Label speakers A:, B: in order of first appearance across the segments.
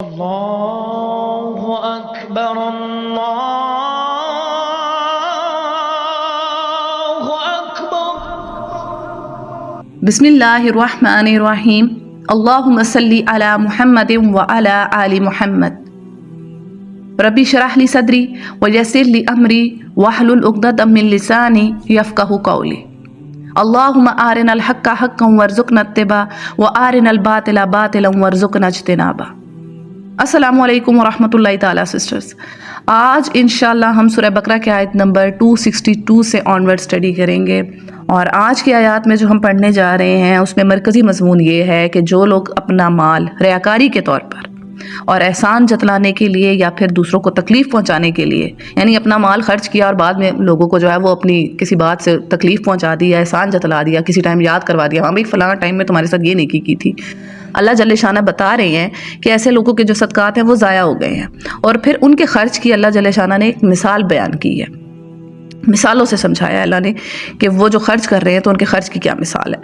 A: اللہ اکبر اللہ اکبر۔
B: بسم اللہ الرحمن الرحیم۔ اللہم صلی علی محمد وعلی آل محمد۔ ربی اشرح لی صدری ویسر لی امری واحلل عقدۃ من لسانی یفقہوا قولی۔ اللہم ارنا الحق حقا وارزقنا اتباعہ وارنا الباطل باطلا وارزقنا اجتنابہ۔ السلام علیکم ورحمۃ اللہ تعالیٰ سسٹرز۔ آج انشاءاللہ ہم سورہ بقرہ کی آیت نمبر 262 سے آنورڈ اسٹڈی کریں گے، اور آج کی آیات میں جو ہم پڑھنے جا رہے ہیں اس میں مرکزی مضمون یہ ہے کہ جو لوگ اپنا مال ریاکاری کے طور پر اور احسان جتلانے کے لیے یا پھر دوسروں کو تکلیف پہنچانے کے لیے، یعنی اپنا مال خرچ کیا اور بعد میں لوگوں کو جو ہے وہ اپنی کسی بات سے تکلیف پہنچا دی یا احسان جتلا دیا، کسی ٹائم یاد کروا دیا، ہاں بھائی فلاں ٹائم میں تمہارے ساتھ یہ نیکی کی تھی، اللہ جل شانہ بتا رہے ہیں کہ ایسے لوگوں کے جو صدقات ہیں وہ ضائع ہو گئے ہیں، اور پھر ان کے خرچ کی اللہ جل شانہ نے ایک مثال بیان کی ہے، مثالوں سے سمجھایا اللہ نے کہ وہ جو خرچ کر رہے ہیں تو ان کے خرچ کی کیا مثال ہے،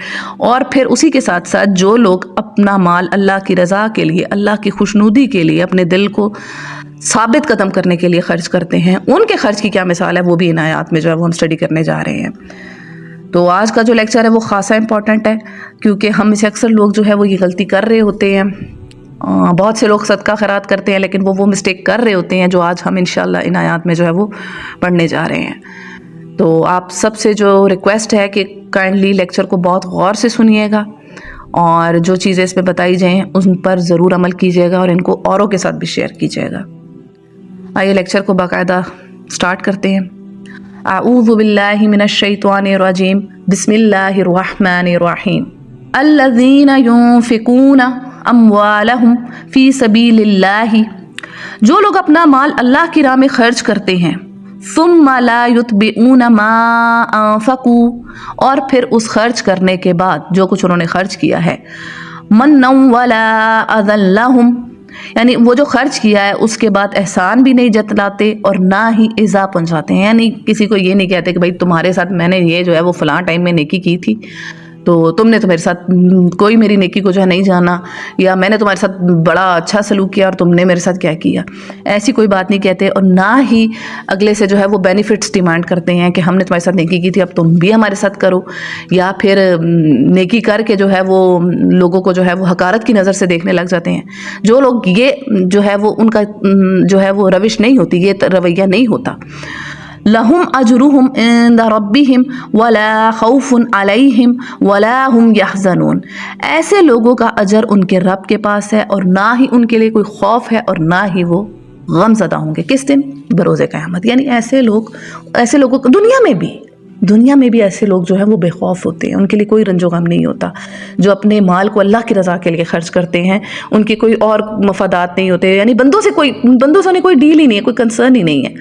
B: اور پھر اسی کے ساتھ ساتھ جو لوگ اپنا مال اللہ کی رضا کے لیے، اللہ کی خوشنودی کے لیے، اپنے دل کو ثابت قدم کرنے کے لیے خرچ کرتے ہیں، ان کے خرچ کی کیا مثال ہے، وہ بھی ان آیات میں جو ہے وہ ہم اسٹڈی کرنے جا رہے ہیں۔ تو آج کا جو لیکچر ہے وہ خاصا امپورٹنٹ ہے، کیونکہ ہم میں سے اکثر لوگ جو ہے وہ یہ غلطی کر رہے ہوتے ہیں۔ بہت سے لوگ صدقہ خیرات کرتے ہیں لیکن وہ مسٹیک کر رہے ہوتے ہیں جو آج ہم انشاءاللہ ان آیات میں جو ہے وہ پڑھنے جا رہے ہیں۔ تو آپ سب سے جو ریکویسٹ ہے کہ کائنڈلی لیکچر کو بہت غور سے سنیے گا، اور جو چیزیں اس میں بتائی جائیں ان پر ضرور عمل کیجیے گا، اور ان کو اوروں کے ساتھ بھی شیئر کیجیے گا۔ آئیے لیکچر کو باقاعدہ سٹارٹ کرتے ہیں۔ اعوذ باللہ من الشیطان الرجیم، بسم اللہ الرحمن الرحیم۔ الذین ينفقون اموالہم فی سبیل اللہ، جو لوگ اپنا مال اللہ کی راہ میں خرچ کرتے ہیں، ثم لا یتبعون ما انفقوا، اور پھر اس خرچ کرنے کے بعد جو کچھ انہوں نے خرچ کیا ہے، منا ولا اذى لهم، یعنی وہ جو خرچ کیا ہے اس کے بعد احسان بھی نہیں جتلاتے اور نہ ہی ایذا پہنچاتے ہیں، یعنی کسی کو یہ نہیں کہتے کہ بھائی تمہارے ساتھ میں نے یہ جو ہے وہ فلاں ٹائم میں نیکی کی تھی تو تم نے تو میرے ساتھ کوئی میری نیکی کو جو ہے نہیں جانا، یا میں نے تمہارے ساتھ بڑا اچھا سلوک کیا اور تم نے میرے ساتھ کیا کیا، ایسی کوئی بات نہیں کہتے، اور نہ ہی اگلے سے جو ہے وہ بینیفٹس ڈیمانڈ کرتے ہیں کہ ہم نے تمہارے ساتھ نیکی کی تھی اب تم بھی ہمارے ساتھ کرو، یا پھر نیکی کر کے جو ہے وہ لوگوں کو جو ہے وہ حقارت کی نظر سے دیکھنے لگ جاتے ہیں۔ جو لوگ یہ جو ہے وہ ان کا جو ہے وہ روش نہیں ہوتی، یہ رویہ نہیں ہوتا۔ لہم اجرہم عند ربہم ولا خوف علیہم ولا ہم یحزنون، ایسے لوگوں کا اجر ان کے رب کے پاس ہے اور نہ ہی ان کے لیے کوئی خوف ہے اور نہ ہی وہ غم زدہ ہوں گے، کس دن؟ بروز قیامت۔ یعنی ایسے لوگوں کو دنیا میں بھی ایسے لوگ جو ہیں وہ بے خوف ہوتے ہیں، ان کے لیے کوئی رنج و غم نہیں ہوتا، جو اپنے مال کو اللہ کی رضا کے لیے خرچ کرتے ہیں، ان کے کوئی اور مفادات نہیں ہوتے، یعنی بندوں سے کوئی ڈیل ہی نہیں ہے، کوئی کنسرن ہی نہیں ہے،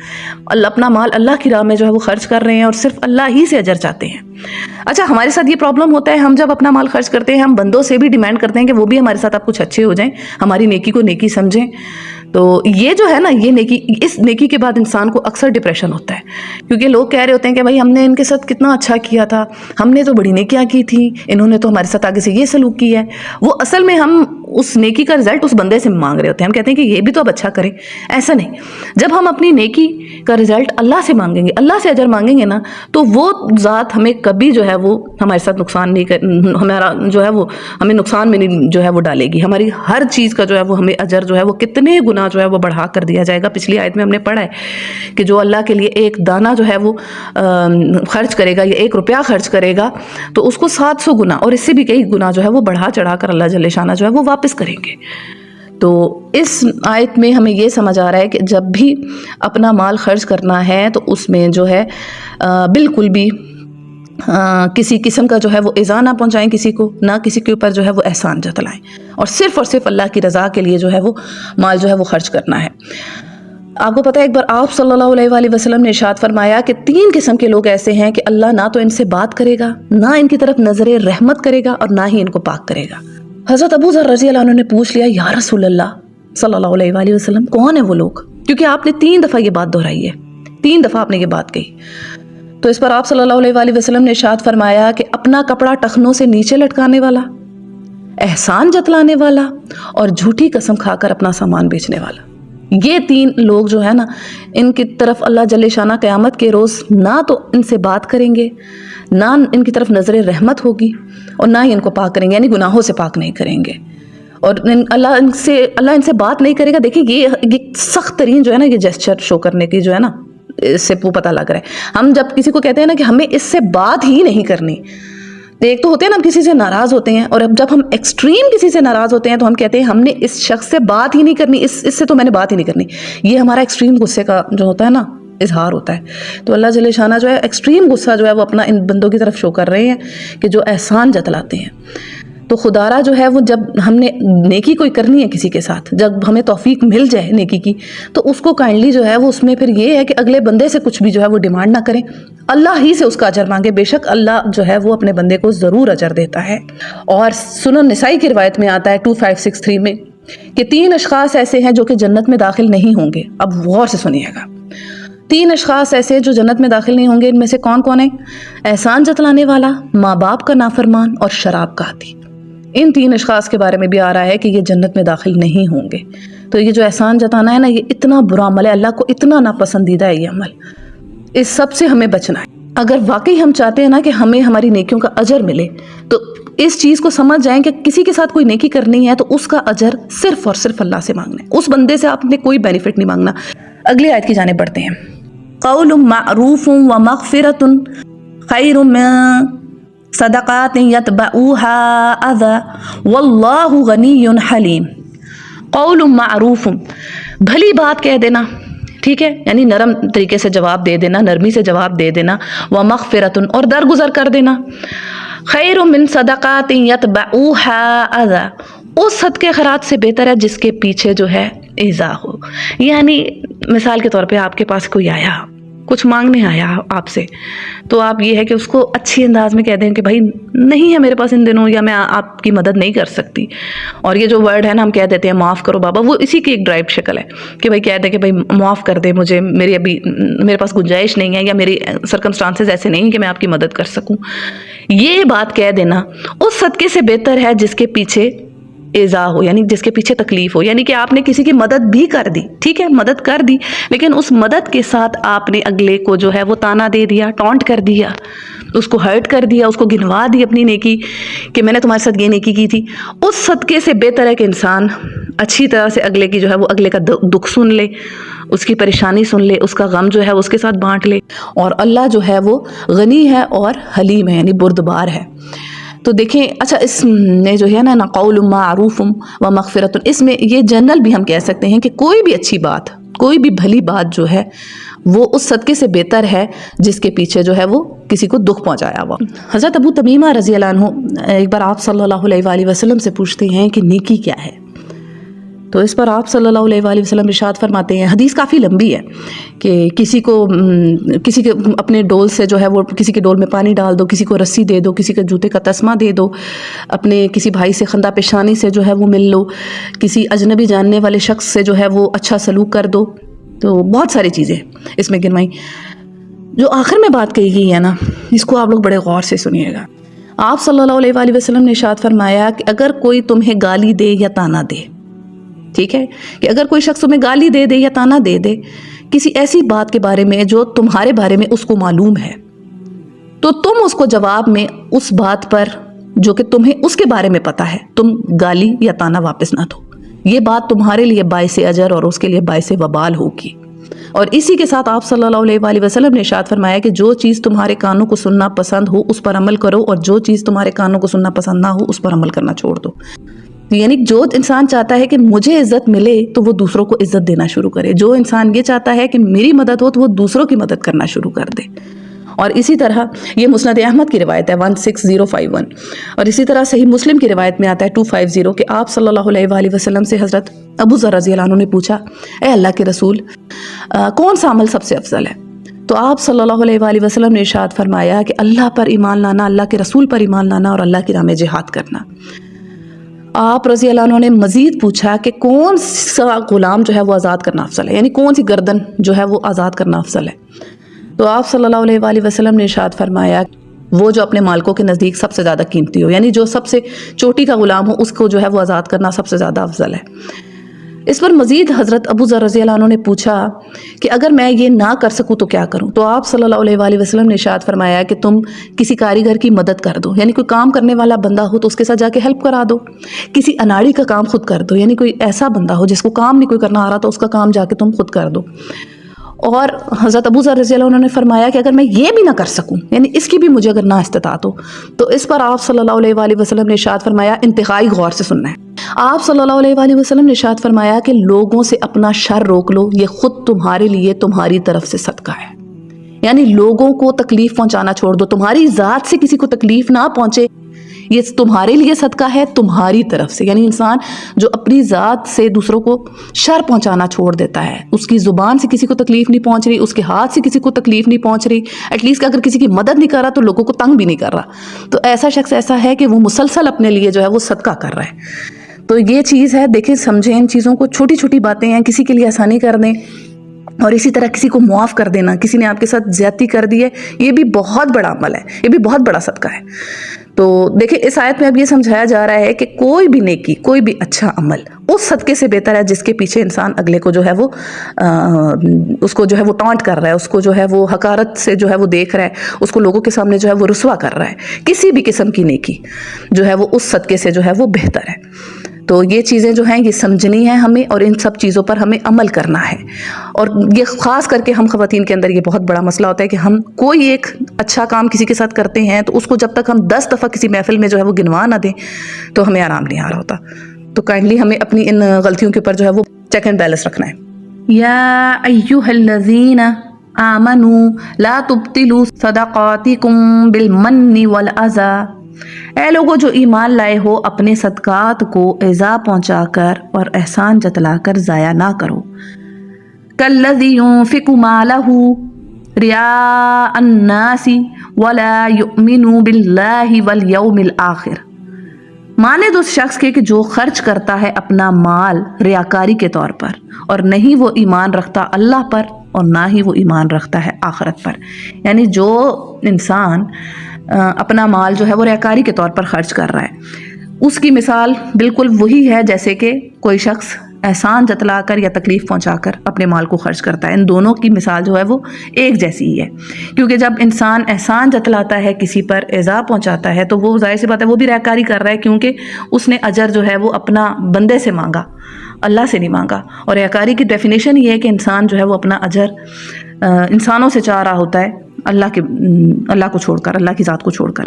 B: اپنا مال اللہ کی راہ میں جو ہے وہ خرچ کر رہے ہیں اور صرف اللہ ہی سے اجر چاہتے ہیں۔ اچھا، ہمارے ساتھ یہ پرابلم ہوتا ہے، ہم جب اپنا مال خرچ کرتے ہیں ہم بندوں سے بھی ڈیمانڈ کرتے ہیں کہ وہ بھی ہمارے ساتھ آپ کچھ اچھے ہو جائیں، ہماری نیکی کو نیکی سمجھیں۔ تو یہ جو ہے نا، یہ نیکی، اس نیکی کے بعد انسان کو اکثر ڈپریشن ہوتا ہے، کیونکہ لوگ کہہ رہے ہوتے ہیں کہ بھائی ہم نے ان کے ساتھ کتنا اچھا کیا تھا، ہم نے تو بڑی نیکیاں کی تھی، انہوں نے تو ہمارے ساتھ آگے سے یہ سلوک کیا ہے۔ وہ اصل میں ہم اس نیکی کا رزلٹ اس بندے سے مانگ رہے ہوتے ہیں، ہم کہتے ہیں کہ یہ بھی تو اب اچھا کرے۔ ایسا نہیں، جب ہم اپنی نیکی کا رزلٹ اللہ سے مانگیں گے، اللہ سے اجر مانگیں گے نا، تو وہ ذات ہمیں کبھی جو ہے وہ ہمارے ساتھ نقصان نہیں ہمارا جو ہے وہ ہمیں نقصان میں نہیں جو ہے وہ ڈالے گی، ہماری ہر چیز کا جو ہے وہ ہمیں اجر جو ہے وہ کتنے گنا جو ہے وہ بڑھا کر دیا جائے گا۔ پچھلی آیت میں ہم نے پڑھا ہے کہ جو اللہ کے لیے ایک دانہ جو ہے وہ خرچ کرے گا یا 1 روپیہ خرچ کرے گا تو اس کو 700 گنا اور اس سے بھی کئی گنا جو ہے وہ بڑھا چڑھا کر اللہ جل شانہ جو ہے وہ واپس کریں گے۔ تو اس آیت میں ہمیں یہ سمجھ آ رہا ہے کہ جب بھی اپنا مال خرچ کرنا ہے تو اس میں جو ہے بالکل بھی کسی قسم کا جو ہے وہ ایذا نہ پہنچائیں کسی کو، نہ کسی کے اوپر جو ہے وہ احسان جتلائیں، اور صرف اللہ کی رضا کے لیے جو ہے وہ مال جو ہے وہ خرچ کرنا ہے۔ آپ کو پتہ ہے ایک بار آپ صلی اللہ علیہ وآلہ وسلم نے ارشاد فرمایا کہ 3 قسم کے لوگ ایسے ہیں کہ اللہ نہ تو ان سے بات کرے گا، نہ ان کی طرف نظر رحمت کرے گا، اور نہ ہی ان کو پاک کرے گا۔ حضرت ابو ذر رضی اللہ عنہ نے پوچھ لیا، یا رسول اللہ صلی اللہ علیہ وآلہ وسلم کون ہیں وہ لوگ؟ کیونکہ آپ نے 3 دفعہ یہ بات دہرائی ہے، 3 دفعہ آپ نے یہ بات کہی۔ تو اس پر آپ صلی اللہ علیہ وآلہ وسلم نے ارشاد فرمایا کہ اپنا کپڑا ٹخنوں سے نیچے لٹکانے والا، احسان جتلانے والا اور جھوٹی قسم کھا کر اپنا سامان بیچنے والا. یہ 3 لوگ جو ہے نا، ان کی طرف اللہ جل شانہ قیامت کے روز نہ تو ان سے بات کریں گے، نہ ان کی طرف نظر رحمت ہوگی، اور نہ ہی ان کو پاک کریں گے، یعنی گناہوں سے پاک نہیں کریں گے. اور اللہ ان سے بات نہیں کرے گا. دیکھیں یہ سخت ترین جو ہے نا، یہ جیسچر شو کرنے کی جو ہے نا، اس سے وہ پتہ لگ رہا ہے. ہم جب کسی کو کہتے ہیں نا کہ ہمیں اس سے بات ہی نہیں کرنی، ایک تو ہوتے ہیں نا ہم کسی سے ناراض ہوتے ہیں، اور اب جب ہم ایکسٹریم کسی سے ناراض ہوتے ہیں تو ہم کہتے ہیں ہم نے اس شخص سے بات ہی نہیں کرنی، اس سے تو میں نے بات ہی نہیں کرنی. یہ ہمارا ایکسٹریم غصے کا جو ہوتا ہے نا اظہار ہوتا ہے. تو اللہ جل شانہ جو ہے ایکسٹریم غصہ جو ہے وہ اپنا ان بندوں کی طرف شو کر رہے ہیں کہ جو احسان جتلاتے ہیں. تو خدارہ جو ہے وہ جب ہم نے نیکی کوئی کرنی ہے کسی کے ساتھ، جب ہمیں توفیق مل جائے نیکی کی، تو اس کو کائنڈلی جو ہے وہ اس میں پھر یہ ہے کہ اگلے بندے سے کچھ بھی جو ہے وہ ڈیمانڈ نہ کریں، اللہ ہی سے اس کا اجر مانگے. بے شک اللہ جو ہے وہ اپنے بندے کو ضرور اجر دیتا ہے. اور سنن نسائی کی روایت میں آتا ہے 2563 میں کہ 3 اشخاص ایسے ہیں جو کہ جنت میں داخل نہیں ہوں گے. اب غور سے سنیے گا. 3 اشخاص ایسے جو جنت میں داخل نہیں ہوں گے. ان میں سے کون کون ہیں؟ احسان جتلانے والا، ماں باپ کا نافرمان اور شراب کا عادی. ان 3 اشخاص کے بارے میں بھی آ رہا ہے کہ یہ جنت میں داخل نہیں ہوں گے. تو یہ جو احسان جتانا ہے نا، یہ اتنا برا عمل ہے، اللہ کو اتنا ناپسندیدہ ہے یہ عمل. اس سب سے ہمیں بچنا ہے. اگر واقعی ہم چاہتے ہیں نا کہ ہمیں ہماری نیکیوں کا اجر ملے، تو اس چیز کو سمجھ جائیں کہ کسی کے ساتھ کوئی نیکی کرنی ہے تو اس کا اجر صرف اور صرف اللہ سے مانگنا ہے. اس بندے سے آپ نے کوئی بینیفٹ نہیں مانگنا. اگلی آیت کی جانب بڑھتے ہیں. قول معروف و مغفرۃ خیر من صدقات یتبعوها اذى واللہ غنی حلیم. قول معروف، بھلی بات کہہ دینا، ٹھیک ہے، یعنی نرم طریقے سے جواب دے دینا، نرمی سے جواب دے دینا. ومغفرۃ، اور درگزر کر دینا. خیر من صدقات یتبعوها اذى، اس صدقے خیرات سے بہتر ہے جس کے پیچھے جو ہے ایذا ہو. یعنی مثال کے طور پہ آپ کے پاس کوئی آیا، کچھ مانگنے آیا آپ سے، تو آپ یہ ہے کہ اس کو اچھی انداز میں کہہ دیں کہ بھائی نہیں ہے میرے پاس ان دنوں، یا میں آپ کی مدد نہیں کر سکتی. اور یہ جو ورڈ ہے نا، ہم کہہ دیتے ہیں معاف کرو بابا، وہ اسی کی ایک ڈرائیو شکل ہے کہ بھائی کہہ دیں کہ بھائی معاف کر دے مجھے، میرے پاس گنجائش نہیں ہے، یا میری سرکمسٹانسز ایسے نہیں کہ میں آپ کی مدد کر سکوں. یہ بات کہہ دینا اس صدقے سے بہتر ہے جس کے پیچھے ایذا ہو، یعنی جس کے پیچھے تکلیف ہو. یعنی کہ آپ نے کسی کی مدد بھی کر دی، ٹھیک ہے، مدد کر دی، لیکن اس مدد کے ساتھ آپ نے اگلے کو جو ہے وہ تانا دے دیا، ٹونٹ کر دیا، اس کو ہرٹ کر دیا، اس کو گنوا دی اپنی نیکی کہ میں نے تمہارے ساتھ یہ نیکی کی تھی. اس صدقے سے بہتر ہے کہ انسان اچھی طرح سے اگلے کی جو ہے وہ اگلے کا دکھ سن لے، اس کی پریشانی سن لے، اس کا غم جو ہے اس کے ساتھ بانٹ لے. اور اللہ جو ہے وہ غنی ہے اور حلیم ہے، یعنی بردبار ہے. تو دیکھیں، اچھا اس میں جو ہے نا قول معروف و مغفرۃ، اس میں یہ جنرل بھی ہم کہہ سکتے ہیں کہ کوئی بھی اچھی بات، کوئی بھی بھلی بات جو ہے وہ اس صدقے سے بہتر ہے جس کے پیچھے جو ہے وہ کسی کو دکھ پہنچایا ہوا. حضرت ابو تمیمہ رضی اللہ عنہ ایک بار آپ صلی اللہ علیہ وآلہ وسلم سے پوچھتے ہیں کہ نیکی کیا ہے. تو اس پر آپ صلی اللہ علیہ وآلہ وسلم ارشاد فرماتے ہیں، حدیث کافی لمبی ہے، کہ کسی کے اپنے ڈول سے جو ہے وہ کسی کے ڈول میں پانی ڈال دو، کسی کو رسی دے دو، کسی کے جوتے کا تسمہ دے دو، اپنے کسی بھائی سے خندہ پیشانی سے جو ہے وہ مل لو، کسی اجنبی جاننے والے شخص سے جو ہے وہ اچھا سلوک کر دو. تو بہت ساری چیزیں اس میں گنوائی. جو آخر میں بات کہی گئی ہے نا، اس کو آپ لوگ بڑے غور سے سنیے گا. آپ صلی اللہ علیہ وآلہ وسلم نے ارشاد فرمایا کہ اگر کوئی تمہیں گالی دے یا تانا دے، ٹھیک ہے، کہ اگر کوئی شخص تمہیں گالی دے دے یا تانا دے دے کسی ایسی بات کے بارے میں جو تمہارے بارے میں اس کو معلوم ہے، تو تم اس کو جواب میں اس بات پر جو کہ تمہیں اس کے بارے میں پتا ہے، تم گالی یا تانا واپس نہ دو. یہ بات تمہارے لیے باعث اجر اور اس کے لیے باعث وبال ہوگی. اور اسی کے ساتھ آپ صلی اللہ علیہ وآلہ وسلم نے ارشاد فرمایا کہ جو چیز تمہارے کانوں کو سننا پسند ہو اس پر عمل کرو، اور جو چیز تمہارے کانوں کو سننا پسند نہ ہو اس پر عمل کرنا چھوڑ دو. یعنی جو انسان چاہتا ہے کہ مجھے عزت ملے تو وہ دوسروں کو عزت دینا شروع کرے. جو انسان یہ چاہتا ہے کہ میری مدد ہو تو وہ دوسروں کی مدد کرنا شروع کر دے. اور اسی طرح یہ مسند احمد کی روایت ہے 16051، اور اسی طرح صحیح مسلم کی روایت میں آتا ہے 250 کہ آپ صلی اللہ علیہ وآلہ وسلم سے حضرت ابو ذر رضی اللہ عنہ نے پوچھا، اے اللہ کے رسول، کون سا عمل سب سے افضل ہے؟ تو آپ صلی اللہ علیہ وآلہ وسلم نے ارشاد فرمایا کہ اللہ پر ایمان لانا، اللہ کے رسول پر ایمان لانا، اور اللہ کی راہ میں جہاد کرنا. آپ رضی اللہ عنہ نے مزید پوچھا کہ کون سا غلام جو ہے وہ آزاد کرنا افضل ہے، یعنی کون سی گردن جو ہے وہ آزاد کرنا افضل ہے؟ تو آپ صلی اللہ علیہ وآلہ وسلم نے ارشاد فرمایا وہ جو اپنے مالکوں کے نزدیک سب سے زیادہ قیمتی ہو، یعنی جو سب سے چوٹی کا غلام ہو اس کو جو ہے وہ آزاد کرنا سب سے زیادہ افضل ہے۔ اس پر مزید حضرت ابو ذر رضی اللہ عنہ نے پوچھا کہ اگر میں یہ نہ کر سکوں تو کیا کروں؟ تو آپ صلی اللہ علیہ وآلہ وسلم نے ارشاد فرمایا کہ تم کسی کاریگر کی مدد کر دو، یعنی کوئی کام کرنے والا بندہ ہو تو اس کے ساتھ جا کے ہیلپ کرا دو، کسی اناڑی کا کام خود کر دو، یعنی کوئی ایسا بندہ ہو جس کو کام نہیں کوئی کرنا آ رہا تو اس کا کام جا کے تم خود کر دو۔ اور حضرت ابو ذر رضی اللہ عنہ نے فرمایا کہ اگر میں یہ بھی نہ کر سکوں، یعنی اس کی بھی مجھے اگر نہ استطاعت ہو، تو اس پر آپ صلی اللہ علیہ وآلہ وسلم نے ارشاد فرمایا، انتہائی غور سے سننا ہے، آپ صلی اللہ علیہ وآلہ وسلم نے ارشاد فرمایا کہ لوگوں سے اپنا شر روک لو، یہ خود تمہارے لیے تمہاری طرف سے صدقہ ہے، یعنی لوگوں کو تکلیف پہنچانا چھوڑ دو، تمہاری ذات سے کسی کو تکلیف نہ پہنچے، یہ تمہارے لیے صدقہ ہے تمہاری طرف سے۔ یعنی انسان جو اپنی ذات سے دوسروں کو شر پہنچانا چھوڑ دیتا ہے، اس کی زبان سے کسی کو تکلیف نہیں پہنچ رہی، اس کے ہاتھ سے کسی کو تکلیف نہیں پہنچ رہی، ایٹ لیسٹ اگر کسی کی مدد نہیں کر رہا تو لوگوں کو تنگ بھی نہیں کر رہا، تو ایسا شخص ایسا ہے کہ وہ مسلسل اپنے لیے جو ہے وہ صدقہ کر رہا ہے۔ تو یہ چیز ہے، دیکھیں سمجھیں ان چیزوں کو، چھوٹی چھوٹی باتیں ہیں، کسی کے لیے آسانی کر دیں، اور اسی طرح کسی کو معاف کر دینا، کسی نے آپ کے ساتھ زیادتی کر دی ہے، یہ بھی بہت بڑا عمل ہے، یہ بھی بہت بڑا صدقہ ہے۔ تو دیکھیں اس آیت میں اب یہ سمجھایا جا رہا ہے کہ کوئی بھی نیکی، کوئی بھی اچھا عمل اس صدقے سے بہتر ہے جس کے پیچھے انسان اگلے کو جو ہے وہ اس کو جو ہے وہ ٹانٹ کر رہا ہے، اس کو جو ہے وہ حقارت سے جو ہے وہ دیکھ رہا ہے، اس کو لوگوں کے سامنے جو ہے وہ رسوا کر رہا ہے۔ کسی بھی قسم کی نیکی جو ہے وہ اس صدقے سے جو ہے وہ بہتر ہے۔ تو یہ چیزیں جو ہیں یہ سمجھنی ہیں ہمیں، اور ان سب چیزوں پر ہمیں عمل کرنا ہے۔ اور یہ خاص کر کے ہم خواتین کے اندر یہ بہت بڑا مسئلہ ہوتا ہے کہ ہم کوئی ایک اچھا کام کسی کے ساتھ کرتے ہیں تو اس کو جب تک ہم 10 دفعہ کسی محفل میں جو ہے وہ گنوا نہ دیں تو ہمیں آرام نہیں آ رہا ہوتا۔ تو کائنڈلی ہمیں اپنی ان غلطیوں کے اوپر جو ہے وہ چیک اینڈ بیلنس رکھنا ہے۔ یا ایھا الذین آمنوا لا تبطلوا صدقاتکم بالمن والاذی، اے لوگو جو ایمان لائے ہو اپنے صدقات کو ایذا پہنچا کر اور احسان جتلا کر ضائع نہ کرو۔ کالذی ينفق مالہ رئاء الناس ولا یؤمن باللہ والیوم الآخر، مانند اس شخص کے کہ جو خرچ کرتا ہے اپنا مال ریاکاری کے طور پر اور نہیں وہ ایمان رکھتا اللہ پر اور نہ ہی وہ ایمان رکھتا ہے آخرت پر۔ یعنی جو انسان اپنا مال جو ہے وہ ریاکاری کے طور پر خرچ کر رہا ہے، اس کی مثال بالکل وہی ہے جیسے کہ کوئی شخص احسان جتلا کر یا تکلیف پہنچا کر اپنے مال کو خرچ کرتا ہے۔ ان دونوں کی مثال جو ہے وہ ایک جیسی ہی ہے، کیونکہ جب انسان احسان جتلاتا ہے کسی پر ایذا پہنچاتا ہے تو وہ ظاہر سی بات ہے وہ بھی ریاکاری کر رہا ہے، کیونکہ اس نے اجر جو ہے وہ اپنا بندے سے مانگا، اللہ سے نہیں مانگا۔ اور ریاکاری کی ڈیفینیشن یہ ہے کہ انسان جو ہے وہ اپنا اجر انسانوں سے چاہ رہا ہوتا ہے، اللہ کو چھوڑ کر، اللہ کی ذات کو چھوڑ کر۔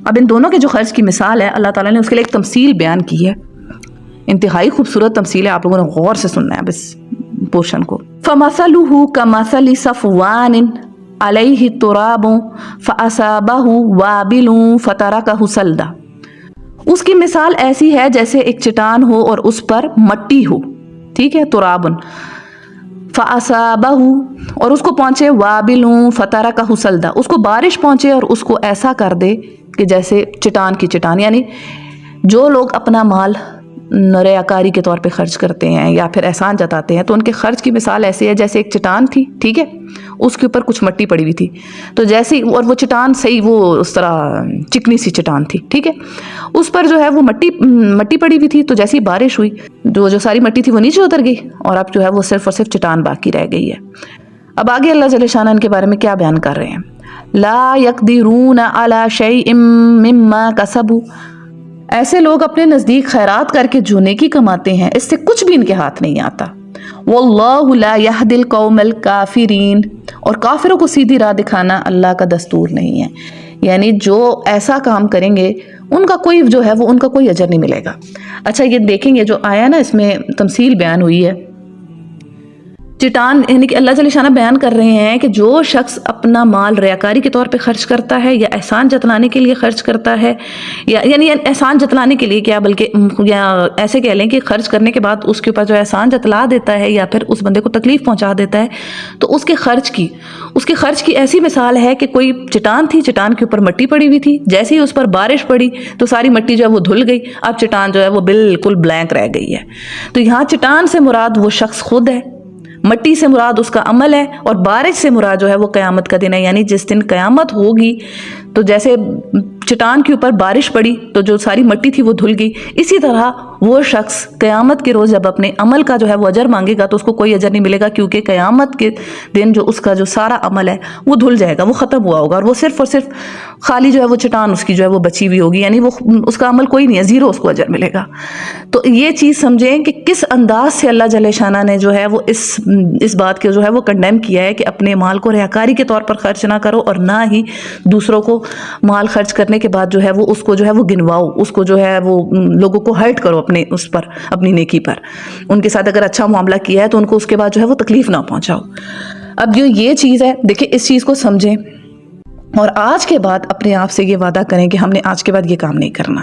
B: اب ان دونوں کے جو خرچ کی مثال ہے اللہ تعالیٰ نے اس کے لیے ایک تمثیل بیان کی ہے، انتہائی خوبصورت تمثیل ہے، آپ لوگوں نے غور سے سننا ہے اب اس پورشن کو۔ فَمَثَلُهُ كَمَثَلِ صَفْوَانٍ عَلَيْهِ تُرَابٌ فَأَصَابَهُ وَابِلٌ فَتَرَكَهُ صَلْدًا، اس کی مثال ایسی ہے جیسے ایک چٹان ہو اور اس پر مٹی ہو، ٹھیک ہے، ترابن، فَأَصَابَهُ اور اس کو پہنچے، وَابِلٌ فَتَرَكَهُ صَلْدًا، اس کو بارش پہنچے اور اس کو ایسا کر دے کہ جیسے چٹان کی چٹان۔ یعنی جو لوگ اپنا مال ریاکاری کے طور پہ خرچ کرتے ہیں یا پھر احسان جتاتے ہیں تو ان کے خرچ کی مثال ایسی ہے جیسے ایک چٹان تھی، ٹھیک ہے، اس کے اوپر کچھ مٹی پڑی ہوئی تھی، تو جیسی، اور وہ چٹان صحیح وہ اس طرح چکنی سی چٹان تھی، ٹھیک ہے، اس پر جو ہے وہ مٹی پڑی ہوئی تھی، تو جیسی بارش ہوئی جو ساری مٹی تھی وہ نیچے اتر گئی اور اب جو ہے وہ صرف اور صرف چٹان باقی رہ گئی ہے۔ اب آگے اللہ جل شانہ ان کے بارے میں کیا بیان کر رہے ہیں، لا یقدرون علی شیء مما کسبوا، ایسے لوگ اپنے نزدیک خیرات کر کے جو نیکی کماتے ہیں اس سے کچھ بھی ان کے ہاتھ نہیں آتا۔ واللہ لا یہدی القوم الکافرین، اور کافروں کو سیدھی راہ دکھانا اللہ کا دستور نہیں ہے، یعنی جو ایسا کام کریں گے ان کا کوئی جو ہے وہ ان کا کوئی اجر نہیں ملے گا۔ اچھا یہ دیکھیں گے جو آیا نا اس میں تمثیل بیان ہوئی ہے چٹان، یعنی کہ اللہ جل شانہ بیان کر رہے ہیں کہ جو شخص اپنا مال ریاکاری کے طور پہ خرچ کرتا ہے یا احسان جتلانے کے لیے خرچ کرتا ہے، یا یعنی احسان جتلانے کے لیے کیا بلکہ یا ایسے کہہ لیں کہ خرچ کرنے کے بعد اس کے اوپر جو احسان جتلا دیتا ہے یا پھر اس بندے کو تکلیف پہنچا دیتا ہے، تو اس کے خرچ کی ایسی مثال ہے کہ کوئی چٹان تھی، چٹان کے اوپر مٹی پڑی ہوئی تھی، جیسے ہی اس پر بارش پڑی تو ساری مٹی جو ہے وہ دھل گئی، اب چٹان جو ہے وہ بالکل بلینک رہ گئی ہے۔ تو یہاں چٹان سے مراد وہ شخص خود ہے، مٹی سے مراد اس کا عمل ہے اور بارش سے مراد جو ہے وہ قیامت کا دن ہے، یعنی جس دن قیامت ہوگی تو جیسے چٹان کے اوپر بارش پڑی تو جو ساری مٹی تھی وہ دھل گئی، اسی طرح وہ شخص قیامت کے روز جب اپنے عمل کا جو ہے وہ اجر مانگے گا تو اس کو کوئی اجر نہیں ملے گا، کیونکہ قیامت کے دن جو اس کا جو سارا عمل ہے وہ دھل جائے گا، وہ ختم ہوا ہوگا، اور وہ صرف اور صرف خالی جو ہے وہ چٹان اس کی جو ہے وہ بچی ہوئی ہوگی، یعنی وہ اس کا عمل کوئی نہیں ہے، زیرو اس کو اجر ملے گا۔ تو یہ چیز سمجھیں کہ کس انداز سے اللہ جل شانہ نے جو ہے وہ اس بات کے جو ہے وہ کنڈیم کیا ہے کہ اپنے مال کو ریاکاری کے طور پر خرچ نہ کرو، اور نہ ہی دوسروں کو مال خرچ کرنے کے بعد جو ہے وہ اس کو جو ہے وہ گنواؤ، اس کو جو ہے وہ لوگوں کو ہرٹ کرو اپنے اس پر، اپنی نیکی پر، ان کے ساتھ اگر اچھا معاملہ کیا ہے تو ان کو اس کے بعد جو ہے وہ تکلیف نہ پہنچاؤ۔ اب جو یہ چیز ہے دیکھیں، اس چیز کو سمجھیں اور آج کے بعد اپنے آپ سے یہ وعدہ کریں کہ ہم نے آج کے بعد یہ کام نہیں کرنا۔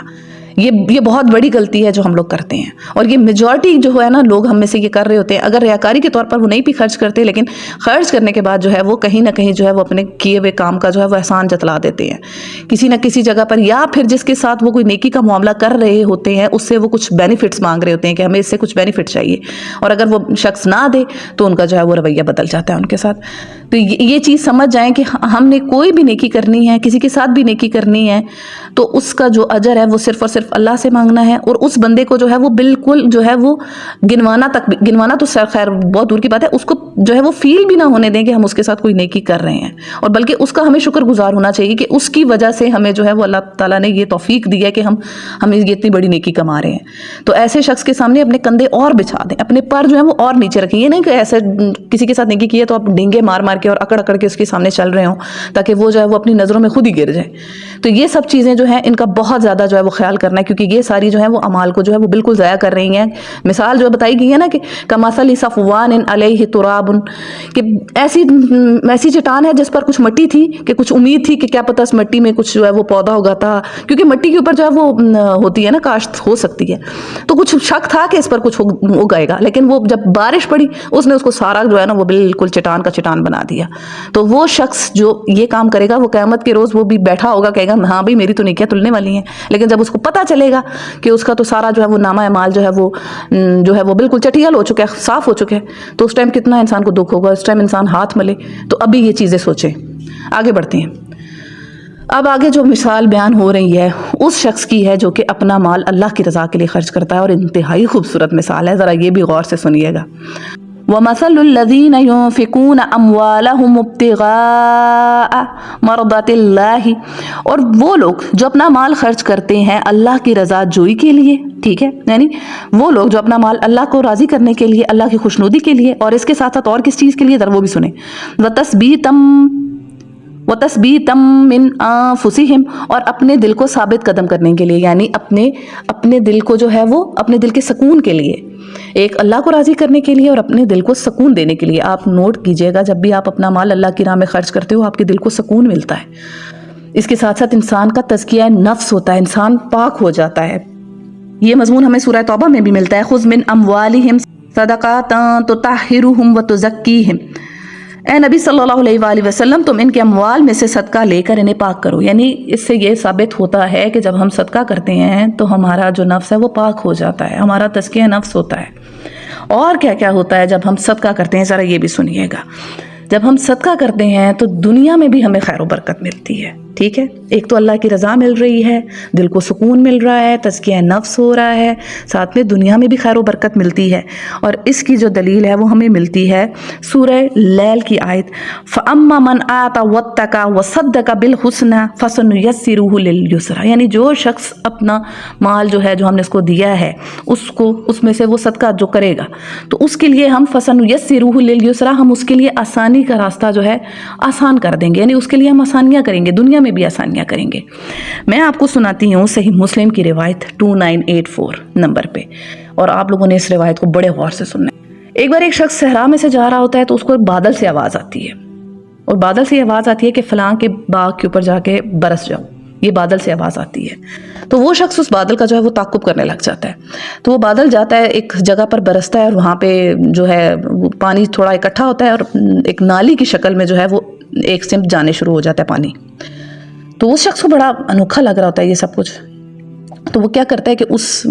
B: یہ بہت بڑی غلطی ہے جو ہم لوگ کرتے ہیں، اور یہ میجورٹی جو ہے نا لوگ ہم میں سے یہ کر رہے ہوتے ہیں۔ اگر ریاکاری کے طور پر وہ نہیں بھی خرچ کرتے، لیکن خرچ کرنے کے بعد جو ہے وہ کہیں نہ کہیں جو ہے وہ اپنے کیے ہوئے کام کا جو ہے وہ احسان جتلا دیتے ہیں کسی نہ کسی جگہ پر، یا پھر جس کے ساتھ وہ کوئی نیکی کا معاملہ کر رہے ہوتے ہیں اس سے وہ کچھ بینیفٹس مانگ رہے ہوتے ہیں کہ ہمیں اس سے کچھ بینیفٹ چاہیے، اور اگر وہ شخص نہ دے تو ان کا جو ہے وہ رویہ بدل جاتا ہے ان کے ساتھ۔ تو یہ چیز سمجھ جائیں کہ ہم نے کوئی بھی نیکی کرنی ہے، کسی کے ساتھ بھی نیکی کرنی ہے، تو اس کا جو اجر ہے وہ صرف اور صرف اللہ سے مانگنا ہے، اور اس بندے کو جو ہے وہ بالکل جو ہے وہ گنوانا تو خیر بہت دور کی بات ہے، اس کو جو ہے وہ فیل بھی نہ ہونے دیں کہ ہم اس کے ساتھ کوئی نیکی کر رہے ہیں، اور بلکہ اس کا ہمیں شکر گزار ہونا چاہیے کہ اس کی وجہ سے ہمیں جو ہے وہ اللہ تعالیٰ نے یہ توفیق دی ہے کہ ہمیں یہ اتنی بڑی نیکی کما رہے ہیں۔ تو ایسے شخص کے سامنے اپنے کندھے اور بچھا دیں، اپنے پر جو ہے وہ اور نیچے رکھیں، یہ نہیں کہ ایسے کسی کے ساتھ نیکی کی ہے تو آپ ڈینگے مار مار کے اور اکڑ اکڑ کے اس کے سامنے چل رہے ہوں تاکہ وہ جو ہے وہ اپنی نظروں میں خود ہی گر جائے۔ تو یہ سب چیزیں جو ہیں ان کا بہت زیادہ جو ہے وہ خیال کرنا ہے، کیونکہ یہ ساری جو ہے وہ اعمال کو جو ہے وہ بالکل ضائع کر رہی ہیں۔ مثال جو بتائی گئی ہے نا کہ کمثل صفوان علیہ تراب، کہ ایسی چٹان ہے جس پر کچھ مٹی تھی کہ کچھ امید تھی کہ کیا پتہ اس مٹی میں کچھ جو ہے وہ پودا ہوگا تھا، کیونکہ مٹی کے اوپر جو ہے وہ ہوتی ہے نا کاشت ہو سکتی ہے، تو کچھ شک تھا کہ اس پر کچھ اگائے گا، لیکن وہ جب بارش پڑی اس نے اس کو سارا جو ہے نا وہ بالکل چٹان کا چٹان بنا دیا۔ تو وہ شخص جو یہ کام کرے گا وہ قیامت کے روز وہ بھی بیٹھا ہوگا، کہے گا ہاں بھائی میری تو نیکیاں تلنے والی ہیں، لیکن جب اس کو پتہ چلے گا کہ اس کا تو سارا جو ہے وہ نامہ اعمال جو ہے وہ بالکل چٹیل ہو چکا ہے، صاف ہو چکا ہے، تو اس ٹائم کتنا انسان کو دکھ ہوگا، اس ٹائم انسان ہاتھ ملے۔ تو ابھی یہ چیزیں سوچیں۔ آگے بڑھتے ہیں۔ اب آگے جو مثال بیان ہو رہی ہے اس شخص کی ہے جو کہ اپنا مال اللہ کی رضا کے لیے خرچ کرتا ہے، اور انتہائی خوبصورت مثال ہے، ذرا یہ بھی غور سے سنیے گا۔ وَمَثَلُ الَّذِينَ يُنْفِقُونَ أَمْوَالَهُمْ ابْتِغَاءَ مَرْضَاتِ اللَّهِ، اور وہ لوگ جو اپنا مال خرچ کرتے ہیں اللہ کی رضا جوئی کے لیے، ٹھیک ہے، یعنی وہ لوگ جو اپنا مال اللہ کو راضی کرنے کے لیے، اللہ کی خوشنودی کے لیے، اور اس کے ساتھ ساتھ اور کس چیز کے لیے ذرا وہ بھی سنیں، وَتَثْبِيتًا مِّنْ أَنفُسِهِمْ، اور اپنے دل کو ثابت قدم کرنے کے لیے، یعنی اپنے دل کو جو ہے وہ اپنے دل کے سکون کے لیے، ایک اللہ کو راضی کرنے کے لیے اور اپنے دل کو سکون دینے کے لیے۔ آپ نوٹ کیجئے گا جب بھی آپ اپنا مال اللہ کی راہ میں خرچ کرتے ہو آپ کے دل کو سکون ملتا ہے، اس کے ساتھ ساتھ انسان کا تزکیہ نفس ہوتا ہے، انسان پاک ہو جاتا ہے۔ یہ مضمون ہمیں سورہ توبہ میں بھی ملتا ہے، خُذْ مِنْ أَمْوَالِهِمْ صَدَقَاتًا تُطَهِّرُهُمْ وَتُزَكِّيهِمْ، اے نبی صلی اللہ علیہ وآلہ وسلم تم ان کے اموال میں سے صدقہ لے کر انہیں پاک کرو، یعنی اس سے یہ ثابت ہوتا ہے کہ جب ہم صدقہ کرتے ہیں تو ہمارا جو نفس ہے وہ پاک ہو جاتا ہے، ہمارا تزکیہ نفس ہوتا ہے۔ اور کیا کیا ہوتا ہے جب ہم صدقہ کرتے ہیں، ذرا یہ بھی سنیے گا۔ جب ہم صدقہ کرتے ہیں تو دنیا میں بھی ہمیں خیر و برکت ملتی ہے، ٹھیک ہے، ایک تو اللہ کی رضا مل رہی ہے، دل کو سکون مل رہا ہے، تزکیہ نفس ہو رہا ہے، ساتھ میں دنیا میں بھی خیر و برکت ملتی ہے۔ اور اس کی جو دلیل ہے وہ ہمیں ملتی ہے سورہ لیل کی آیت، فَأَمَّا مَنْ آتَى وَاتَّقَى وَصَدَّقَ بِالْحُسْنَى فَسَنُيَسِّرُهُ لِلْيُسْرَى، یعنی جو شخص اپنا مال جو ہے جو ہم نے اس کو دیا ہے اس میں سے وہ صدقہ جو کرے گا تو اس کے لیے ہم فَسَنُيَسِّرُهُ لِلْيُسْرَى، ہم اس کے لیے آسانی کا راستہ جو ہے آسان کر دیں گے، یعنی اس کے لیے ہم آسانیاں کریں گے، دنیا میں بھی آسانیاں کریں گے۔ میں آپ کو سناتی ہوں صحیح مسلم کی روایت 2984 نمبر پہ، اور آپ لوگوں نے اس روایت کو بڑے غور سے سننا ہے۔ ایک بار ایک شخص صحرا میں سے جا رہا ہوتا ہے تو اس کو بادل سے آواز آتی ہے، اور بادل سے آواز آتی ہے کہ فلاں کے باغ کے اوپر جا کے برس جاؤ، یہ بادل سے آواز آتی ہے۔ تو وہ شخص اس بادل کا جو ہے وہ تعقب کرنے لگ جاتا ہے، تو وہ بادل جاتا ہے ایک جگہ پر برستا ہے، اور وہاں پہ جو ہے پانی تھوڑا اکٹھا ہوتا ہے اور ایک نالی کی شکل میں جو ہے وہ ایک سمت جانے شروع ہو جاتا ہے پانی۔ تو اس شخص کو بڑا انوکھا لگ رہا ہوتا ہے یہ سب کچھ، تو وہ کیا کرتا ہے کہ اس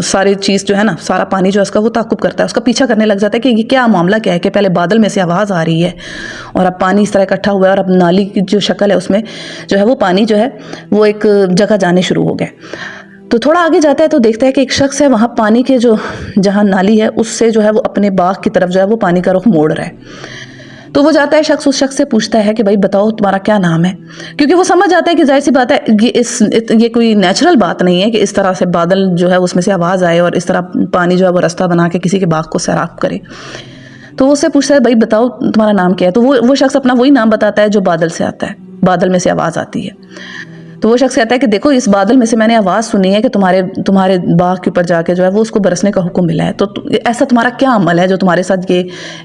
B: ساری چیز جو ہے نا، سارا پانی جو ہے اس کا وہ تعاقب کرتا ہے، اس کا پیچھا کرنے لگ جاتا ہے کہ یہ کیا معاملہ کیا ہے، کہ پہلے بادل میں سے آواز آ رہی ہے اور اب پانی اس طرح اکٹھا ہوا ہے، اور اب نالی کی جو شکل ہے اس میں جو ہے وہ پانی جو ہے وہ ایک جگہ جانے شروع ہو گئے۔ تو تھوڑا آگے جاتا ہے تو دیکھتا ہے کہ ایک شخص ہے وہاں پانی کے جو جہاں نالی ہے اس سے جو ہے وہ اپنے باغ کی طرف جو ہے وہ پانی کا رخ موڑ رہا ہے۔ تو وہ جاتا ہے شخص، اس شخص سے پوچھتا ہے کہ بھائی بتاؤ تمہارا کیا نام ہے، کیونکہ وہ سمجھ جاتا ہے کہ ظاہر سی بات ہے یہ کوئی نیچرل بات نہیں ہے کہ اس طرح سے بادل جو ہے اس میں سے آواز آئے اور اس طرح پانی جو ہے وہ رستہ بنا کے کسی کے باغ کو سیراب کرے۔ تو وہ اس سے پوچھتا ہے بھائی بتاؤ تمہارا نام کیا ہے، تو وہ شخص اپنا وہی نام بتاتا ہے جو بادل سے آتا ہے، بادل میں سے آواز آتی ہے۔ تو وہ شخص کہتا ہے کہ دیکھو اس بادل میں سے میں نے آواز سنی ہے کہ تمہارے باغ کے اوپر جا کے جو ہے وہ اس کو برسنے کا حکم ملا ہے، تو ایسا تمہارا کیا عمل ہے جو تمہارے ساتھ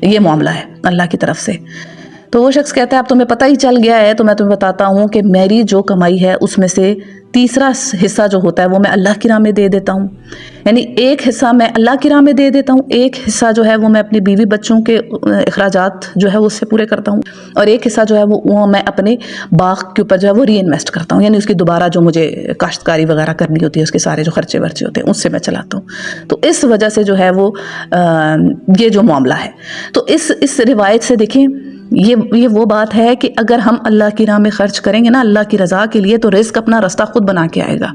B: یہ معاملہ ہے اللہ کی طرف سے۔ تو وہ شخص کہتا ہے اب تمہیں پتہ ہی چل گیا ہے تو میں تمہیں بتاتا ہوں کہ میری جو کمائی ہے اس میں سے تیسرا حصہ جو ہوتا ہے وہ میں اللہ کی راہ میں دے دیتا ہوں، یعنی ایک حصہ میں اللہ کی راہ میں دے دیتا ہوں، ایک حصہ جو ہے وہ میں اپنی بیوی بچوں کے اخراجات جو ہے وہ اس سے پورے کرتا ہوں، اور ایک حصہ جو ہے وہ میں اپنے باغ کے اوپر جو ہے وہ ری انویسٹ کرتا ہوں، یعنی اس کی دوبارہ جو مجھے کاشتکاری وغیرہ کرنی ہوتی ہے اس کے سارے جو خرچے ورچے ہوتے ہیں اس سے میں چلاتا ہوں۔ تو اس وجہ سے جو ہے وہ یہ جو معاملہ ہے، تو اس روایت سے دیکھیں یہ وہ بات ہے کہ اگر ہم اللہ کی راہ میں خرچ کریں گے نا اللہ کی رضا کے لیے، تو رزق اپنا راستہ خود بنا کے آئے گا۔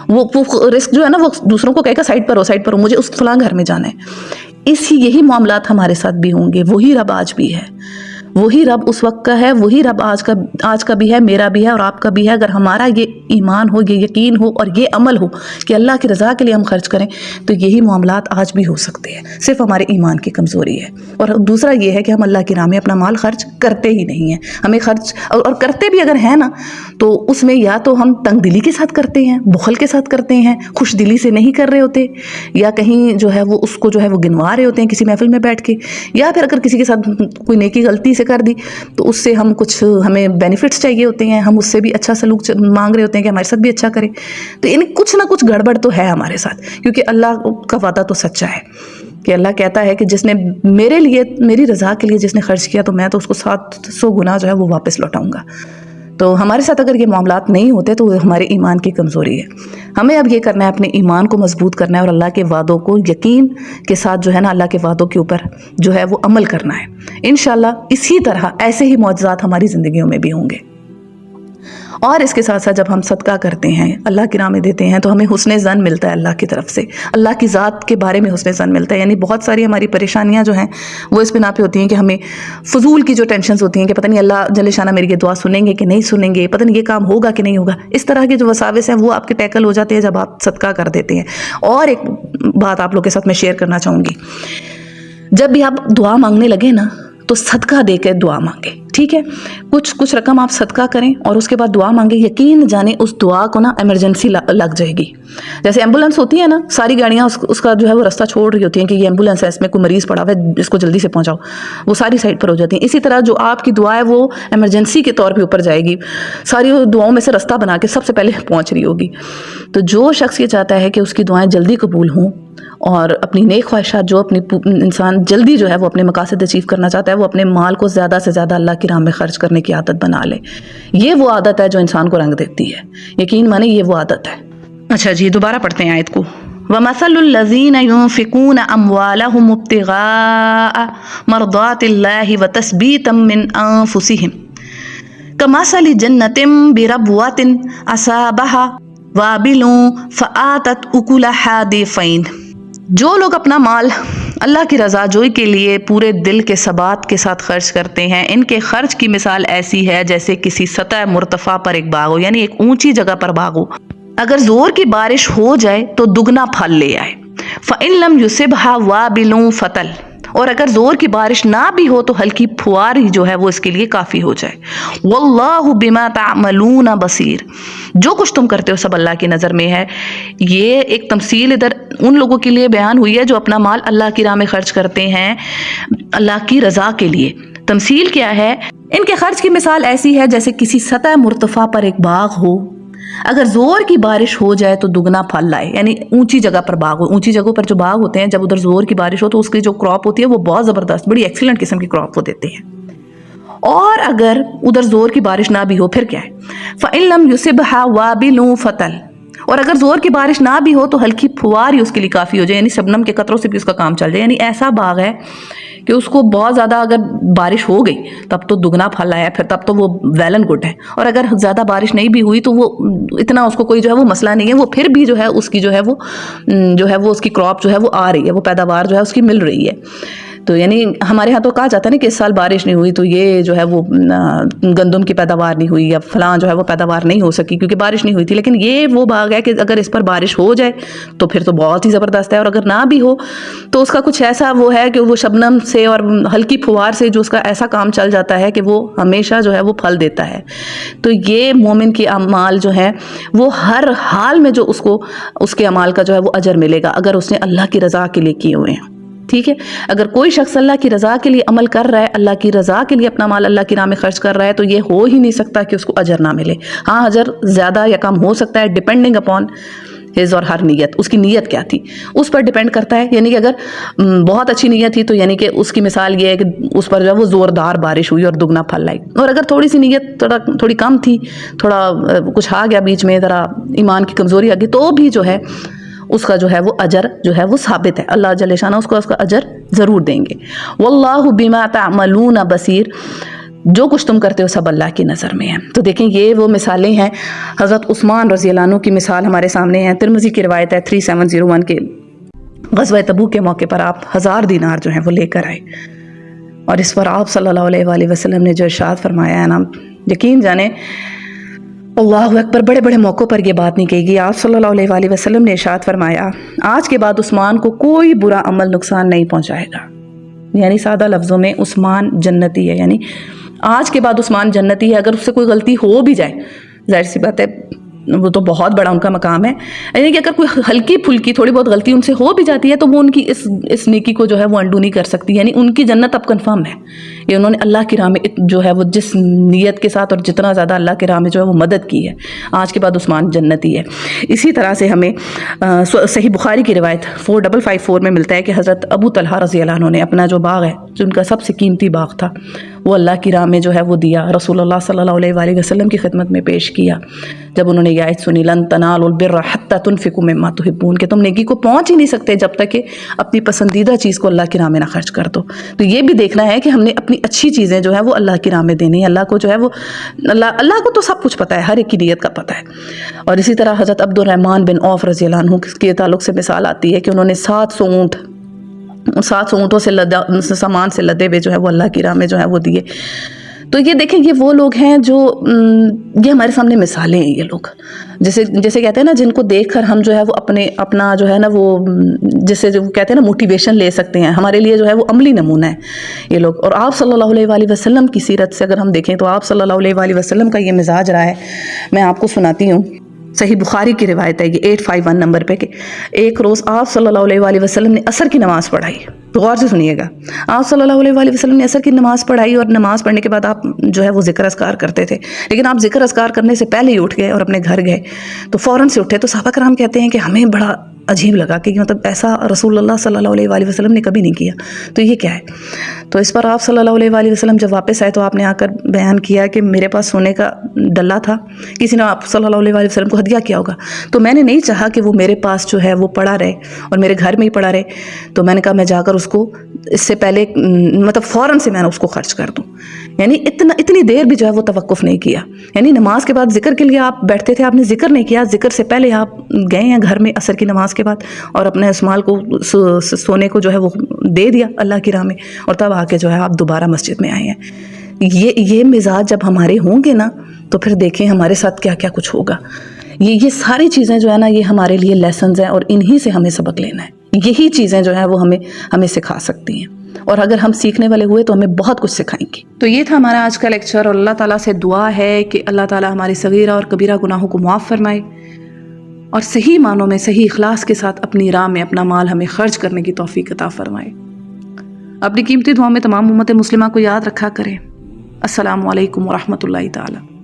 B: وہ رزق جو ہے نا وہ دوسروں کو کہے گا سائڈ پر ہو، مجھے اس فلاں گھر میں جانا ہے۔ یہی معاملات ہمارے ساتھ بھی ہوں گے، وہی رب آج بھی ہے، وہی رب اس وقت کا ہے، وہی رب آج کا بھی ہے، میرا بھی ہے اور آپ کا بھی ہے۔ اگر ہمارا یہ ایمان ہو، یہ یقین ہو اور یہ عمل ہو کہ اللہ کی رضا کے لیے ہم خرچ کریں، تو یہی معاملات آج بھی ہو سکتے ہیں، صرف ہمارے ایمان کی کمزوری ہے۔ اور دوسرا یہ ہے کہ ہم اللہ کی راہ میں اپنا مال خرچ کرتے ہی نہیں ہیں، ہمیں خرچ اور کرتے بھی اگر ہیں نا تو اس میں یا تو ہم تنگ دلی کے ساتھ کرتے ہیں، بخل کے ساتھ کرتے ہیں، خوش دلی سے نہیں کر رہے ہوتے، یا کہیں جو ہے وہ اس کو جو ہے وہ گنوا رہے ہوتے ہیں کسی محفل میں بیٹھ کے، یا پھر اگر کسی کے ساتھ کوئی نیکی غلطی سے کر دی تو اس سے ہمیں بینیفٹس چاہیے ہوتے ہیں، ہم اس سے بھی اچھا سلوک مانگ رہے ہوتے ہیں کہ ہمارے ساتھ بھی اچھا کرے۔ تو یعنی کچھ نہ کچھ گڑبڑ تو ہے ہمارے ساتھ، کیونکہ اللہ کا وعدہ تو سچا ہے کہ اللہ کہتا ہے کہ جس نے میرے لیے، میری رضا کے لیے جس نے خرچ کیا تو میں تو اس کو 700 گنا جو ہے وہ واپس لوٹاؤں گا۔ تو ہمارے ساتھ اگر یہ معاملات نہیں ہوتے تو ہمارے ایمان کی کمزوری ہے۔ ہمیں اب یہ کرنا ہے، اپنے ایمان کو مضبوط کرنا ہے اور اللہ کے وعدوں کو یقین کے ساتھ جو ہے نا اللہ کے وعدوں کے اوپر جو ہے وہ عمل کرنا ہے۔ انشاءاللہ اسی طرح ایسے ہی معجزات ہماری زندگیوں میں بھی ہوں گے۔ اور اس کے ساتھ ساتھ جب ہم صدقہ کرتے ہیں، اللہ کی راہ میں دیتے ہیں، تو ہمیں حسن ظن ملتا ہے اللہ کی طرف سے، اللہ کی ذات کے بارے میں حسن ظن ملتا ہے۔ یعنی بہت ساری ہماری پریشانیاں جو ہیں وہ اس بنا پہ ہوتی ہیں کہ ہمیں فضول کی جو ٹینشنز ہوتی ہیں کہ پتہ نہیں اللہ جل شانہ میری یہ دعا سنیں گے کہ نہیں سنیں گے، پتہ نہیں یہ کام ہوگا کہ نہیں ہوگا، اس طرح کے جو وساوس ہیں وہ آپ کے ٹیکل ہو جاتے ہیں جب آپ صدقہ کر دیتے ہیں۔ اور ایک بات آپ لوگ کے ساتھ میں شیئر کرنا چاہوں گی، جب بھی آپ دعا مانگنے لگے نا تو صدقہ دے کے دعا مانگے، ٹھیک ہے؟ کچھ رقم آپ صدقہ کریں اور اس کے بعد دعا مانگے، یقین جانیں اس دعا کو نا ایمرجنسی لگ جائے گی۔ جیسے ایمبولینس ہوتی ہے نا، ساری گاڑیاں اس کا جو ہے وہ راستہ چھوڑ رہی ہوتی ہیں کہ یہ ایمبولینس ہے، اس میں کوئی مریض پڑا ہوا ہے، اس کو جلدی سے پہنچاؤ، وہ ساری سائڈ پر ہو جاتی ہیں۔ اسی طرح جو آپ کی دعا ہے وہ ایمرجنسی کے طور پہ اوپر جائے گی، ساری دعاؤں میں سے راستہ بنا کے سب سے پہلے پہنچ رہی ہوگی۔ تو جو شخص یہ چاہتا ہے کہ اس کی دعائیں جلدی قبول ہوں اور اپنی نیک خواہشات جو اپنی انسان جلدی جو ہے وہ اپنے مقاصد اچیو کرنا چاہتا ہے، وہ اپنے مال کو زیادہ سے زیادہ اللہ کی راہ میں خرچ کرنے کی عادت بنا لے۔ یہ وہ عادت ہے جو انسان کو رنگ دیتی ہے، یقین مانے یہ وہ عادت ہے۔ اچھا جی، دوبارہ پڑھتے ہیں آیت کو۔ وَمَثَلُ الَّذِينَ يُنْفِقُونَ أَمْوَالَهُمُ ابْتِغَاءَ مَرْضَاتِ اللَّهِ وَتَثْبِيتًا مِّنْ أَنفُسِهِمْ كَمَثَلِ جَنَّةٍ بِرَبْوَةٍ أَصَابَهَا وَابِلٌ فَآتَتْ أُكُلَهَا ضِعْفَيْنِ۔ جو لوگ اپنا مال اللہ کی رضا جوئی کے لیے پورے دل کے ثبات کے ساتھ خرچ کرتے ہیں، ان کے خرچ کی مثال ایسی ہے جیسے کسی سطح مرتفع پر ایک باغ ہو، یعنی ایک اونچی جگہ پر باغ ہو، اگر زور کی بارش ہو جائے تو دگنا پھل لے آئے۔ فَإِن لَمْ يُصِبْهَا وَابِلٌ فَطَلٌ، اور اگر زور کی بارش نہ بھی ہو تو ہلکی پھوار ہی جو ہے وہ اس کے لیے کافی ہو جائے۔ وَاللَّهُ بِمَا تَعْمَلُونَ بَصِيرٌ، جو کچھ تم کرتے ہو سب اللہ کی نظر میں ہے۔ یہ ایک تمثیل ادھر ان لوگوں کے لیے بیان ہوئی ہے جو اپنا مال اللہ کی راہ میں خرچ کرتے ہیں اللہ کی رضا کے لیے۔ تمثیل کیا ہے؟ ان کے خرچ کی مثال ایسی ہے جیسے کسی سطح مرتفع پر ایک باغ ہو، اگر زور کی بارش ہو جائے تو دگنا پھل لائے، یعنی اونچی جگہ پر باغ ہو۔ اونچی جگہوں پر جو باغ ہوتے ہیں جب ادھر زور کی بارش ہو تو اس کی جو کراپ ہوتی ہے وہ بہت زبردست، بڑی ایکسیلنٹ قسم کی کراپ وہ دیتے ہیں۔ اور اگر ادھر زور کی بارش نہ بھی ہو پھر کیا ہے؟ فَإِن لَمْ يُصِبْهَا وَابِلٌ فَطَلٌ، اور اگر زور کی بارش نہ بھی ہو تو ہلکی پھوار ہی اس کے لیے کافی ہو جائے، یعنی شبنم کے قطروں سے بھی اس کا کام چل جائے. یعنی ایسا باغ ہے کہ اس کو بہت زیادہ اگر بارش ہو گئی تب تو دگنا پھل آیا، پھر تب تو وہ ویل اینڈ گڈ ہے. اور اگر زیادہ بارش نہیں بھی ہوئی تو وہ اتنا اس کو کوئی جو ہے وہ مسئلہ نہیں ہے، وہ پھر بھی جو ہے اس کی جو ہے وہ اس کی کراپ جو ہے وہ آ رہی ہے، وہ پیداوار جو ہے اس کی مل رہی ہے. تو یعنی ہمارے ہاں تو کہا جاتا ہے نا کہ اس سال بارش نہیں ہوئی تو یہ جو ہے وہ گندم کی پیداوار نہیں ہوئی یا فلاں جو ہے وہ پیداوار نہیں ہو سکی کیونکہ بارش نہیں ہوئی تھی. لیکن یہ وہ باغ ہے کہ اگر اس پر بارش ہو جائے تو پھر تو بہت ہی زبردست ہے، اور اگر نہ بھی ہو تو اس کا کچھ ایسا وہ ہے کہ وہ شبنم سے اور ہلکی پھوار سے جو اس کا ایسا کام چل جاتا ہے کہ وہ ہمیشہ جو ہے وہ پھل دیتا ہے. تو یہ مومن کے اعمال جو ہیں وہ ہر حال میں جو اس کے اعمال کا جو ہے وہ اجر ملے گا اگر اس نے اللہ کی رضا کے لیے کیے ہوئے ہیں. ٹھیک ہے، اگر کوئی شخص اللہ کی رضا کے لیے عمل کر رہا ہے، اللہ کی رضا کے لیے اپنا مال اللہ کی راہ میں خرچ کر رہا ہے، تو یہ ہو ہی نہیں سکتا کہ اس کو اجر نہ ملے. ہاں اجر زیادہ یا کم ہو سکتا ہے ڈیپینڈنگ اپون ہز اور ہر نیت، اس کی نیت کیا تھی اس پر ڈیپینڈ کرتا ہے. یعنی کہ اگر بہت اچھی نیت تھی تو یعنی کہ اس کی مثال یہ ہے کہ اس پر جو ہے وہ زوردار بارش ہوئی اور دگنا پھل لائی. اور اگر تھوڑی سی نیت تھوڑی کم تھی، تھوڑا کچھ آ گیا بیچ میں، ذرا ایمان کی کمزوری آ گئی، تو بھی جو ہے اس کا جو ہے وہ اجر جو ہے وہ ثابت ہے، اللہ جل شانہ اس کا اجر ضرور دیں گے. واللہ بما تعملون بصیر، جو کچھ تم کرتے ہو سب اللہ کی نظر میں ہے. تو دیکھیں یہ وہ مثالیں ہیں. حضرت عثمان رضی اللہ عنہ کی مثال ہمارے سامنے ہے. ترمذی کی روایت ہے 3701 کے غزوہ تبوک کے موقع پر آپ 1000 دینار جو ہیں وہ لے کر آئے، اور اس پر آپ صلی اللہ علیہ وآلہ وسلم نے جو ارشاد فرمایا ہے نا، یقین جانیں اللہ اکبر، بڑے بڑے موقعوں پر یہ بات نہیں کہی گی. آپ صلی اللہ علیہ وآلہ وسلم نے ارشاد فرمایا آج کے بعد عثمان کو کوئی برا عمل نقصان نہیں پہنچائے گا. یعنی سادہ لفظوں میں عثمان جنتی ہے، یعنی آج کے بعد عثمان جنتی ہے. اگر اس سے کوئی غلطی ہو بھی جائے، ظاہر سی بات ہے وہ تو بہت بڑا ان کا مقام ہے، یعنی کہ اگر کوئی ہلکی پھلکی تھوڑی بہت غلطی ان سے ہو بھی جاتی ہے تو وہ ان کی اس نیکی کو جو ہے وہ انڈو نہیں کر سکتی. یعنی ان کی جنت اب کنفرم ہے. یہ انہوں نے اللہ کی راہ میں جو ہے وہ جس نیت کے ساتھ اور جتنا زیادہ اللہ کی راہ میں جو ہے وہ مدد کی ہے، آج کے بعد عثمان جنتی ہے. اسی طرح سے ہمیں صحیح بخاری کی روایت 4554 میں ملتا ہے کہ حضرت ابو طلحہ رضی اللہ عنہ نے اپنا جو باغ ہے، جو ان کا سب سے قیمتی باغ تھا، وہ اللہ کی راہ میں جو ہے وہ دیا، رسول اللہ صلی اللہ علیہ وآلہ وسلم کی خدمت میں پیش کیا. جب انہوں نے یہ آیت سنی لن تنالوا البر حتی تنفقوا مما تحبون، کہ تم نیکی کو پہنچ ہی نہیں سکتے جب تک کہ اپنی پسندیدہ چیز کو اللہ کی راہ میں نہ خرچ کر دو. تو یہ بھی دیکھنا ہے کہ ہم نے اپنی اچھی چیزیں جو ہے وہ اللہ کی راہ میں دینی ہے. اللہ کو جو ہے وہ اللہ کو تو سب کچھ پتہ ہے، ہر ایک کی نیت کا پتہ ہے. اور اسی طرح حضرت عبد الرحمن بن عوف رضی اللہ عنہ کے تعلق سے مثال آتی ہے کہ انہوں نے 700 اونٹوں سے سامان سے لدے ہوئے جو ہے وہ اللہ کی راہ میں جو ہے وہ دیے. تو یہ دیکھیں یہ وہ لوگ ہیں جو یہ ہمارے سامنے مثالیں ہیں. یہ لوگ جیسے کہتے ہیں نا، جن کو دیکھ کر ہم جو ہے وہ اپنا جو ہے نا وہ جیسے جو کہتے ہیں نا موٹیویشن لے سکتے ہیں. ہمارے لیے جو ہے وہ عملی نمونہ ہے یہ لوگ. اور آپ صلی اللہ علیہ وآلہ وسلم کی سیرت سے اگر ہم دیکھیں تو آپ صلی اللہ علیہ وآلہ وسلم کا یہ مزاج رہا ہے. میں آپ کو سناتی ہوں، صحیح بخاری کی روایت ہے یہ 851 نمبر پہ، کہ ایک روز آپ صلی اللہ علیہ وآلہ وسلم نے عصر کی نماز پڑھائی. تو غور سے سنیے گا، آپ صلی اللہ علیہ وآلہ وسلم نے عصر کی نماز پڑھائی، اور نماز پڑھنے کے بعد آپ جو ہے وہ ذکر اذکار کرتے تھے. لیکن آپ ذکر اذکار کرنے سے پہلے ہی اٹھ گئے اور اپنے گھر گئے. تو فوراً سے اٹھے. تو صحابہ کرام کہتے ہیں کہ ہمیں بڑا عجیب لگا کہ مطلب ایسا رسول اللہ صلی اللہ علیہ وآلہ وسلم نے کبھی نہیں کیا، تو یہ کیا ہے؟ تو اس پر آپ صلی اللہ علیہ وآلہ وسلم جب واپس آئے تو آپ نے آ کر بیان کیا کہ میرے پاس سونے کا ڈلا تھا، کسی نے آپ صلی اللہ علیہ وآلہ وسلم کو ہدیہ کیا ہوگا، تو میں نے نہیں چاہا کہ وہ میرے پاس جو ہے وہ پڑا رہے اور میرے گھر میں ہی پڑا رہے. تو میں نے کہا میں جا کر اس کو اس سے پہلے مطلب فوراً سے میں نے اس کو خرچ کر دوں. یعنی اتنی دیر بھی جو ہے وہ توقف نہیں کیا. یعنی نماز کے بعد ذکر کے لیے آپ بیٹھتے تھے، آپ نے ذکر نہیں کیا، ذکر سے پہلے آپ گئے ہیں گھر میں عصر کی نماز کے بعد اور اپنے اس مال کو سونے کو جو ہے وہ دے دیا اللہ کی راہ میں، اور تب آ کے جو ہے آپ دوبارہ مسجد میں آئے ہیں. یہ مزاج جب ہمارے ہوں گے نا تو پھر دیکھیں ہمارے ساتھ کیا کیا کچھ ہوگا. یہ ساری چیزیں جو ہے نا یہ ہمارے لیے لیسنز ہیں، اور انہی سے ہمیں سبق لینا ہے. یہی چیزیں جو ہیں وہ ہمیں سکھا سکتی ہیں، اور اگر ہم سیکھنے والے ہوئے تو ہمیں بہت کچھ سکھائیں گی. تو یہ تھا ہمارا آج کا لیکچر، اور اللہ تعالیٰ سے دعا ہے کہ اللہ تعالیٰ ہمارے صغیرہ اور کبیرہ گناہوں کو معاف فرمائے، اور صحیح معنوں میں صحیح اخلاص کے ساتھ اپنی راہ میں اپنا مال ہمیں خرچ کرنے کی توفیق عطا فرمائے. اپنی قیمتی دعاؤں میں تمام امت مسلمہ کو یاد رکھا کریں. السلام علیکم ورحمۃ اللہ تعالیٰ.